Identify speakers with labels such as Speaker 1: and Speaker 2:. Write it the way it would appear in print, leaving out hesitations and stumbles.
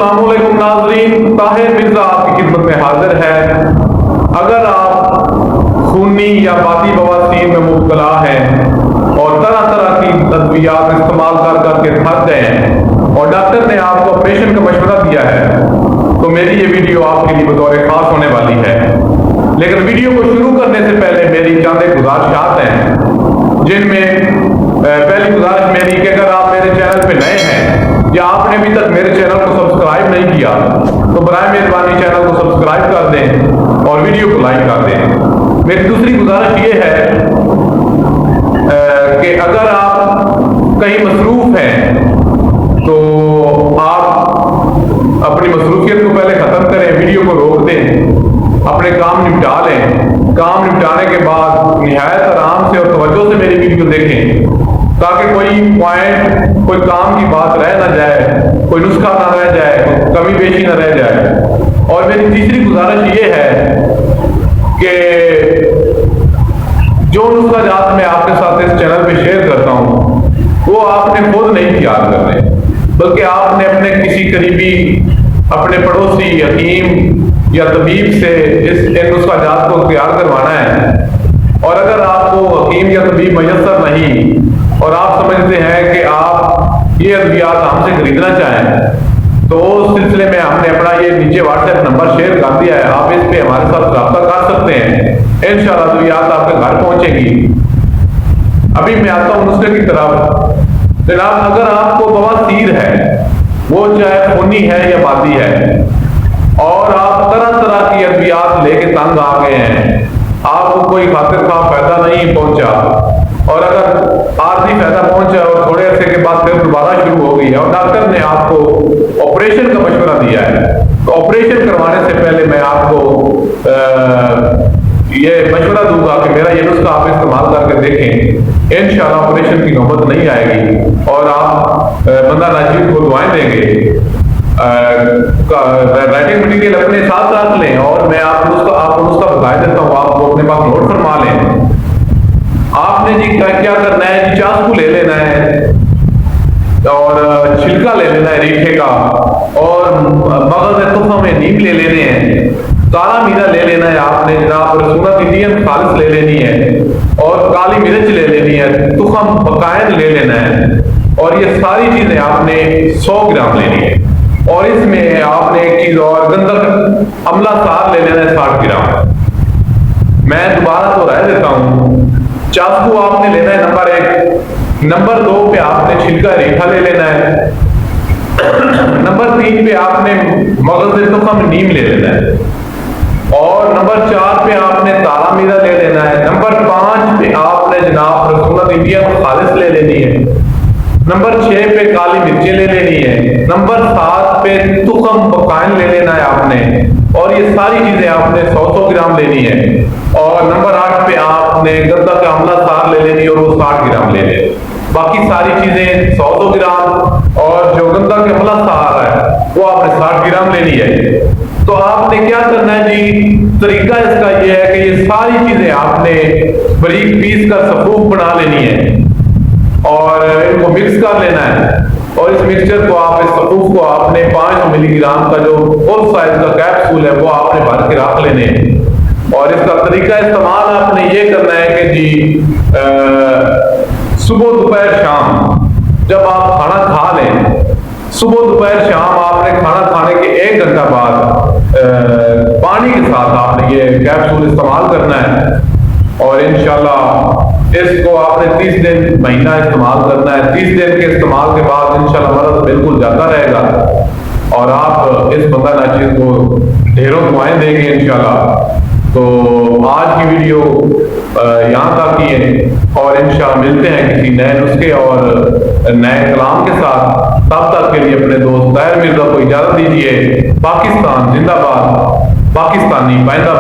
Speaker 1: अस्सलाम वालेकुम नाज़रीन, ताहिर मिर्ज़ा आपकी खिदमत में हाजिर है। अगर आप खूनी या बाती बवासीर में मुब्तला हैं और तरह तरह की अद्वियात इस्तेमाल कर करके थक गए हैं और डॉक्टर ने आपको ऑपरेशन का मशवरा दिया है, तो मेरी ये वीडियो आपके लिए बतौर खास होने वाली है। लेकिन वीडियो को शुरू करने से पहले मेरी चंद एक गुजारिशात हैं, जिनमें पहली गुजारिश मेरी कि अगर आप मेरे चैनल पे नए हैं या आपने अभी तक मेरे चैनल को सब्सक्राइब नहीं किया तो बराए मेहरबानी चैनल को सब्सक्राइब कर दें और वीडियो को लाइक कर दें। मेरी दूसरी गुजारिश ये है कि अगर आप कहीं मसरूफ हैं तो आप अपनी मसरूफियत को पहले ख़त्म करें, वीडियो को रोक दें, अपने काम निपटा लें। काम निपटाने के बाद निहायत आराम से और तवज्जो से मेरी वीडियो देखें, ताकि कोई पॉइंट, कोई काम की बात रह ना जाए, कोई नुस्खा ना रह जाए, कमी पेशी ना रह जाए। और मेरी तीसरी गुजारिश ये है कि जो नुस्खा जात मैं आपके साथ इस चैनल पे शेयर करता हूँ वो आपने खुद नहीं तैयार करने, बल्कि आपने अपने किसी करीबी, अपने पड़ोसी हकीम या तबीब से इन नुस्खा जात को तैयार करवाना है। और अगर आपको हकीम या तबीब मैसर नहीं और आप समझते हैं कि आप ये अद्वियात हमसे खरीदना चाहें, तो उस सिलसिले में हमने अपना ये नीचे व्हाट्सएप नंबर शेयर कर दिया है। आप इस पे हमारे साथ रब्ता कर सकते हैं। इंशाअल्लाह अद्वियात आपके घर पहुंचेगी। अभी मैं आता हूँ नुस्खे की तरफ। जनाब, अगर आपको बवासीर है, वो चाहे खूनी है या बाती है, और आप तरह तरह की अद्वियात लेके तंग आ गए हैं, आपको कोई खातिर खा फायदा नहीं पहुंचा, और अगर आर्थिक फायदा पहुंचा और थोड़े अरसे के बाद फिर दोबारा शुरू हो गई है और डॉक्टर ने आपको ऑपरेशन का मशवरा दिया है, तो ऑपरेशन करवाने से पहले मैं आपको ये मशवरा दूंगा कि मेरा ये नुस्खा आप इस्तेमाल करके देखें। इंशाअल्लाह ऑपरेशन की नौबत नहीं आएगी और आप बंदा नाजीब को दुआएं देंगे। राइटिंग मटीरियल अपने साथ रख लें और मैं आपको नुस्खा बता देता हूँ, आप वो अपने पास नोट फरमा लें। आपने जी क्या करना है जी, चाकू ले लेना है और छिलका ले लेना है रीठे का, और मगज तुफा में नीम ले लेने हैं, काला मीरा ले लेना है आपने जनाब, रसूलत इंडियन खालिस ले लेनी है, और काली मिर्च ले लेनी है, तुखम बकायन ले लेना है, और ये सारी चीजें आपने 100 ग्राम लेनी है। और इसमें आपने एक चीज और, गंधक अमला सार ले लेना है 60 ग्राम। मैं दोबारा तो रह देता हूँ। चाकू आपने लेना है नंबर 1, नंबर 2 पे आपने छिलका रीठा ले लेना है, नंबर 3 पे आपने मगज तुखम नीम ले लेना है, और नंबर 4 पे आपने ताला मीरा ले लेना है, नंबर 5 पे आपने जनाब रसूलत इंडियन खालिस ले लेनी है, नंबर 6 पे काली मिर्ची ले लेनी है, नंबर 7 पे तुखम बकायन ले लेना है आपने, और ये सारी चीजें आपने 100 ग्राम लेनी है, और नंबर 8 पे आपने गंदा का अमला सार ले लेनी है और वो 60 ग्राम ले लेनी। बाकी सारी चीजें 100 ग्राम, और जो गंदा का अमला सार है वो आपने 60 ग्राम लेनी है। तो आपने क्या करना है जी, तरीका इसका ये है कि ये सारी चीजें आपने बारीक पीस कर सफूफ बना लेनी है और इनको मिक्स कर लेना है, और इस मिक्सचर को आप, इस सफूफ को आपने 500 मिलीग्राम का जो फुल साइज का कैप्सूल है वो आपने भर के रख लेने हैं। और इसका तरीका इस्तेमाल आपने ये करना है कि जी सुबह दोपहर शाम जब आप खाना खा लें, सुबह दोपहर शाम आपने खाना खाने के 1 घंटा बाद पानी के साथ आपने ये कैप्सूल इस्तेमाल करना है, और इंशाल्लाह इसको आपने 30 दिन महीना इस्तेमाल करना है। 30 दिन के इस्तेमाल के बाद इंशाल्लाह मर्द बिल्कुल जाता रहेगा और आप इस बंदा नाचीज को ढेरों दुआएं देंगे इंशाल्लाह। तो आज की वीडियो यहाँ तक ही है, और इंशाल्लाह मिलते हैं किसी नए नुस्खे और नए कलाम के साथ। तब तक के लिए अपने दोस्त ताहिर मिर्जा को इजाजत दीजिए। पाकिस्तान जिंदाबाद, पाकिस्तानी पाइंदाबाद।